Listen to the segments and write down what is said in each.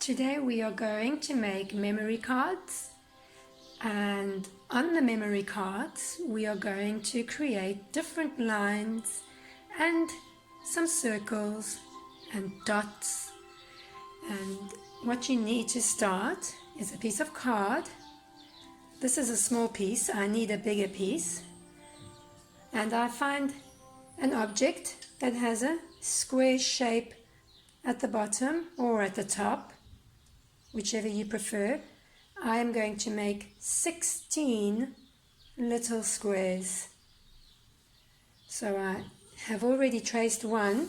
Today we are going to make memory cards, and on the memory cards we are going to create different lines and some circles and dots. And what you need to start is a piece of card. This is a small piece, I need a bigger piece, and I find an object that has a square shape at the bottom or at the top, whichever you prefer. I am going to make 16 little squares. So I have already traced one.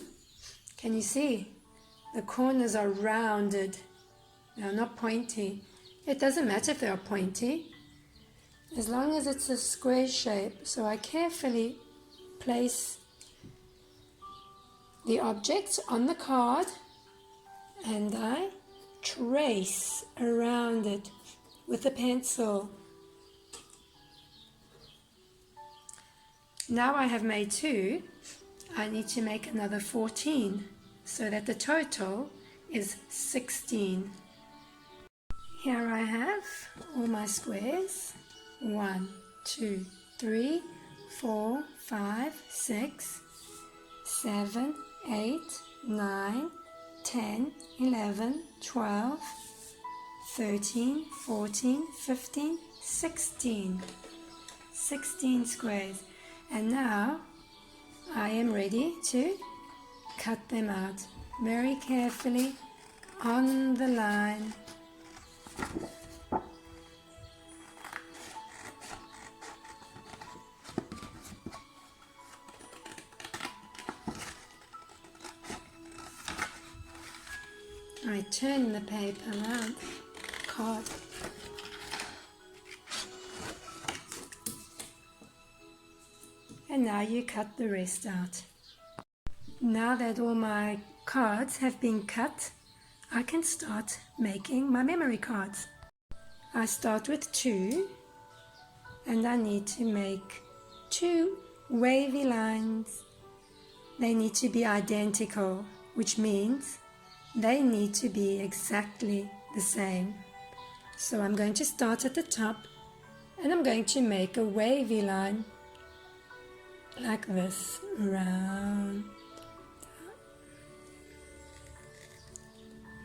Can you see? The corners are rounded. They are not pointy. It doesn't matter if they are pointy, as long as it's a square shape. So I carefully place the objects on the card and I trace around it with a pencil. Now I have made 2. I need to make another 14 so that the total is 16. Here I have all my squares. 1, 2, 3, 4, 5, 6, 7, 8, 9, 10, 11, 12, 13, 14, 15, 16. 16 squares. And now I am ready to cut them out very carefully on the line. I turn the paper around, card. And now you cut the rest out. Now that all my cards have been cut, I can start making my memory cards. I start with 2, and I need to make 2 wavy lines. They need to be identical, which means they need to be exactly the same. So I'm going to start at the top and I'm going to make a wavy line like this, round.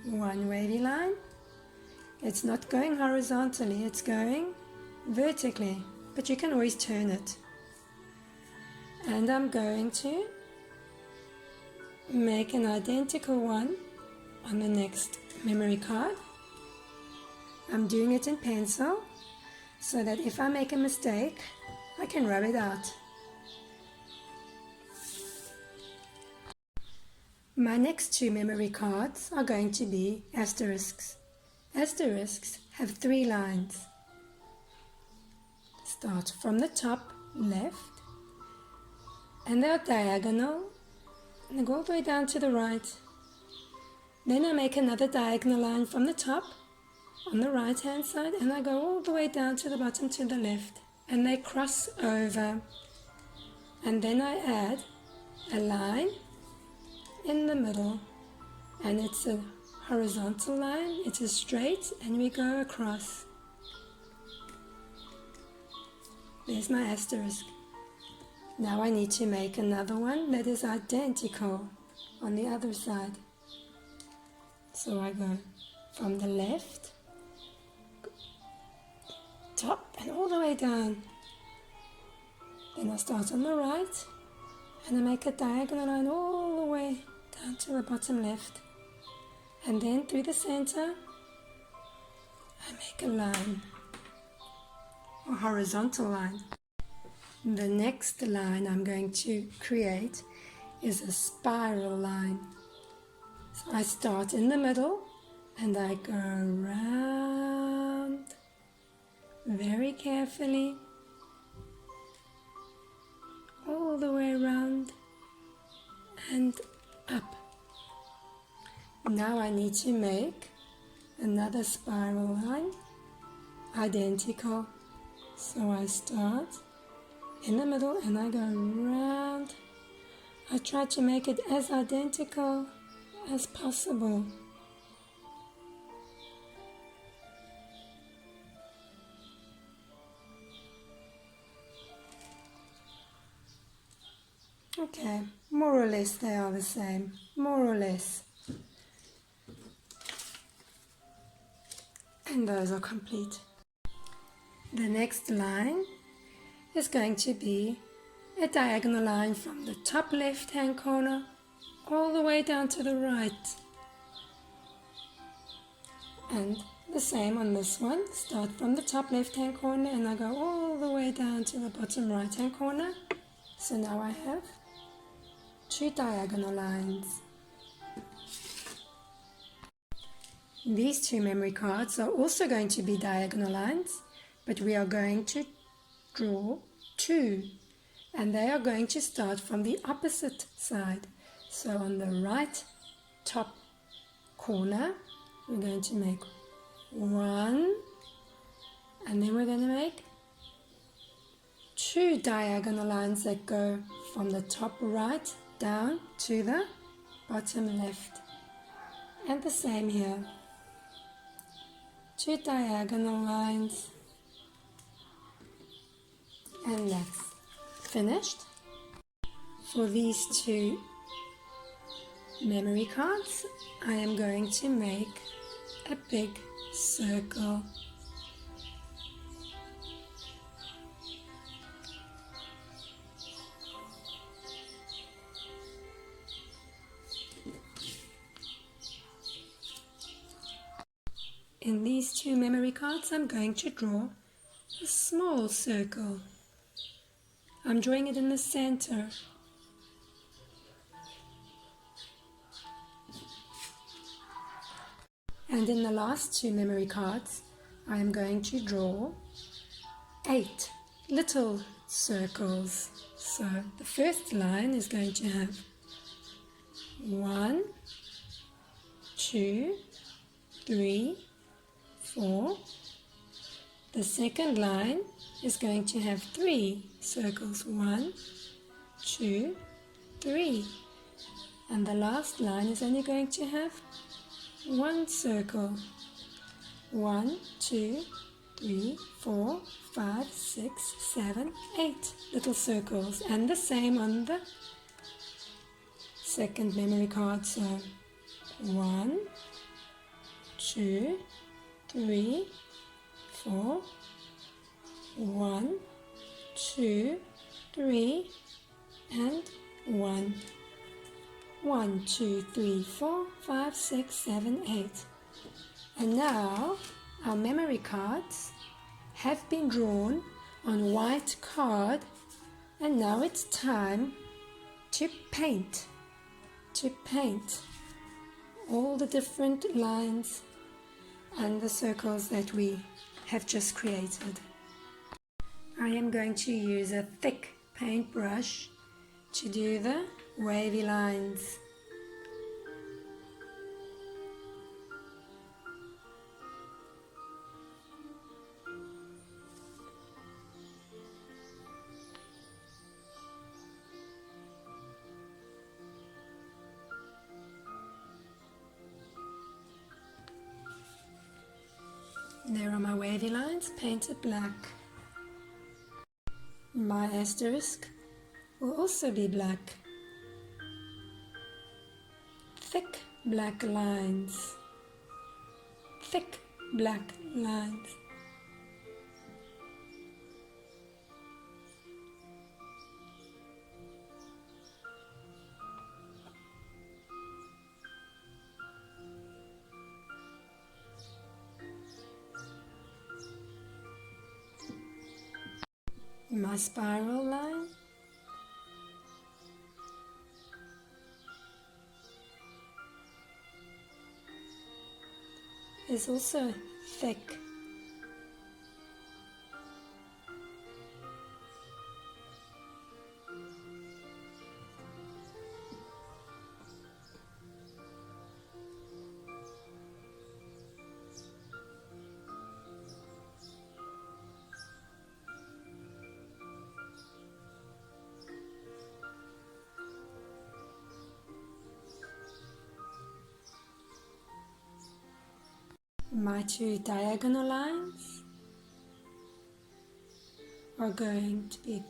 One wavy line. It's not going horizontally, it's going vertically, but you can always turn it. And I'm going to make an identical one on the next memory card. I'm doing it in pencil so that if I make a mistake, I can rub it out. My next 2 memory cards are going to be asterisks. Asterisks have 3 lines. Start from the top left, and they're diagonal, and they go all the way down to the right. Then I make another diagonal line from the top on the right hand side, and I go all the way down to the bottom to the left, and they cross over. And then I add a line in the middle, and it's a horizontal line, it's a straight, and we go across. There's my asterisk. Now I need to make another one that is identical on the other side. So I go from the left, top, and all the way down. Then I start on the right, and I make a diagonal line all the way down to the bottom left. And then through the center, I make a line, a horizontal line. The next line I'm going to create is a spiral line. So I start in the middle and I go around very carefully, all the way around and up. Now I need to make another spiral line, identical. So I start in the middle and I go around. I try to make it as identical as possible. Okay, more or less they are the same, more or less. And those are complete. The next line is going to be a diagonal line from the top left hand corner all the way down to the right. And the same on this one. Start from the top left hand corner and I go all the way down to the bottom right hand corner. So now I have 2 diagonal lines. These 2 memory cards are also going to be diagonal lines, but we are going to draw 2, and they are going to start from the opposite side. So on the right top corner we're going to make 1, and then we're going to make 2 diagonal lines that go from the top right down to the bottom left, and the same here. 2 diagonal lines, and that's finished. For these 2 memory cards, I am going to make a big circle. In these 2 memory cards, I'm going to draw a small circle. I'm drawing it in the center. And in the last 2 memory cards, I am going to draw 8 little circles. So the first line is going to have 1, 2, 3, 4. The second line is going to have 3 circles. 1, 2, 3. And the last line is only going to have 1 circle. 1, 2, 3, 4, 5, 6, 7, 8 little circles. And the same on the second memory card. So 1, 2, 3, 4, 1, 2, 3, and 1. 1, 2, 3, 4, 5, 6, 7, 8. And now our memory cards have been drawn on white card, and now it's time to paint all the different lines and the circles that we have just created. I am going to use a thick paintbrush to do the wavy lines. There are my wavy lines painted black. My asterisk will also be black. Thick black lines. Thick black lines. My spiral line. Is also thick. My 2 diagonal lines are going to be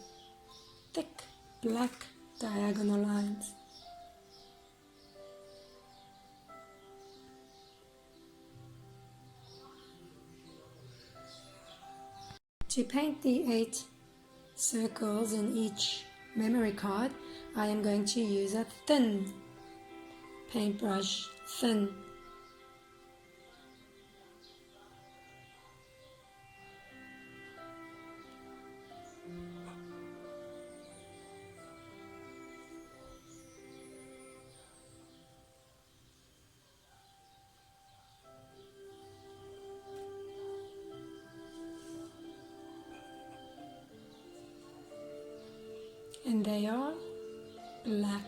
thick black diagonal lines. To paint the 8 circles in each memory card, I am going to use a thin paintbrush, thin. And they are black.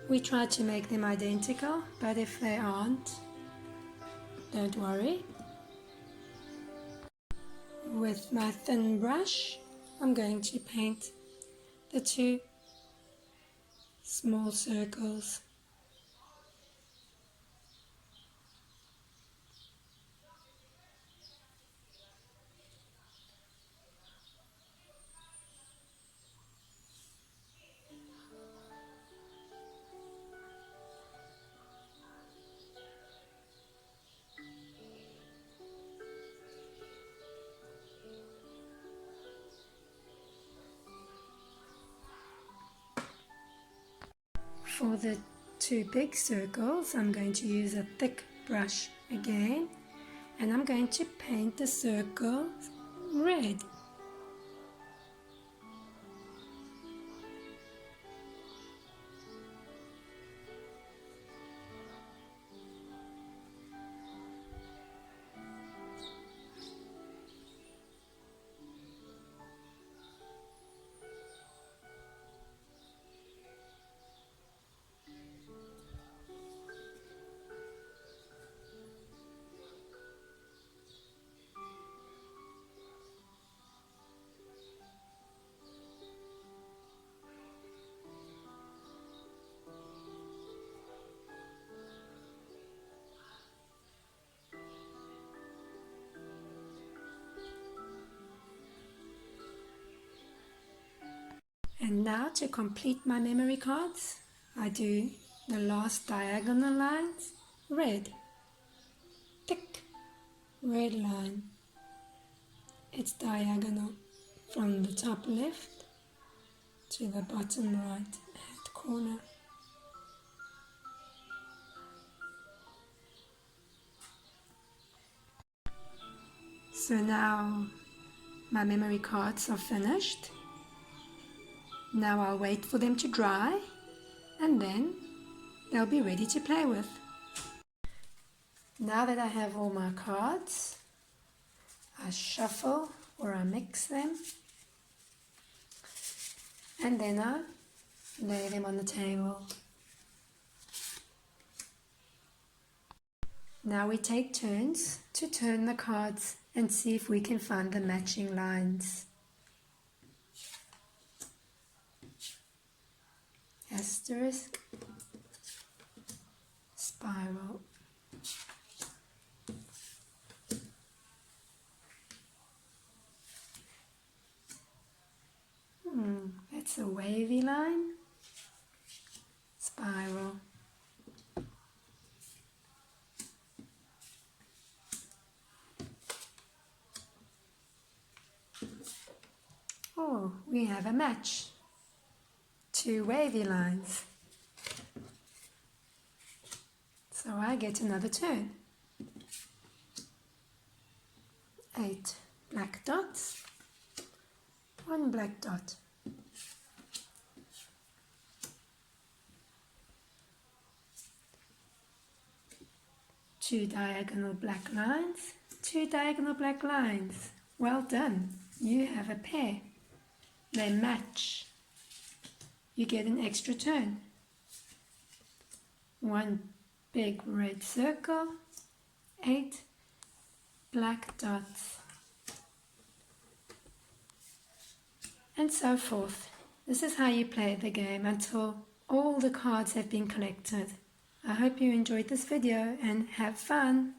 We try to make them identical, but if they aren't, don't worry. With my thin brush, I'm going to paint the 2 small circles. For the 2 big circles, I'm going to use a thick brush again, and I'm going to paint the circles red. And now to complete my memory cards, I do the last diagonal lines red. Thick red line. It's diagonal from the top left to the bottom right hand corner. So now my memory cards are finished. Now I'll wait for them to dry, and then they'll be ready to play with. Now that I have all my cards, I shuffle or I mix them, and then I lay them on the table. Now we take turns to turn the cards and see if we can find the matching lines. Asterisk, spiral. That's a wavy line. Spiral. Oh, we have a match. 2 wavy lines. So I get another turn. 8 black dots, 1 black dot. Two diagonal black lines, 2 diagonal black lines. Well done, you have a pair. They match. You get an extra turn. 1 big red circle, 8 black dots. and so forth. This is how you play the game until all the cards have been collected. I hope you enjoyed this video and have fun!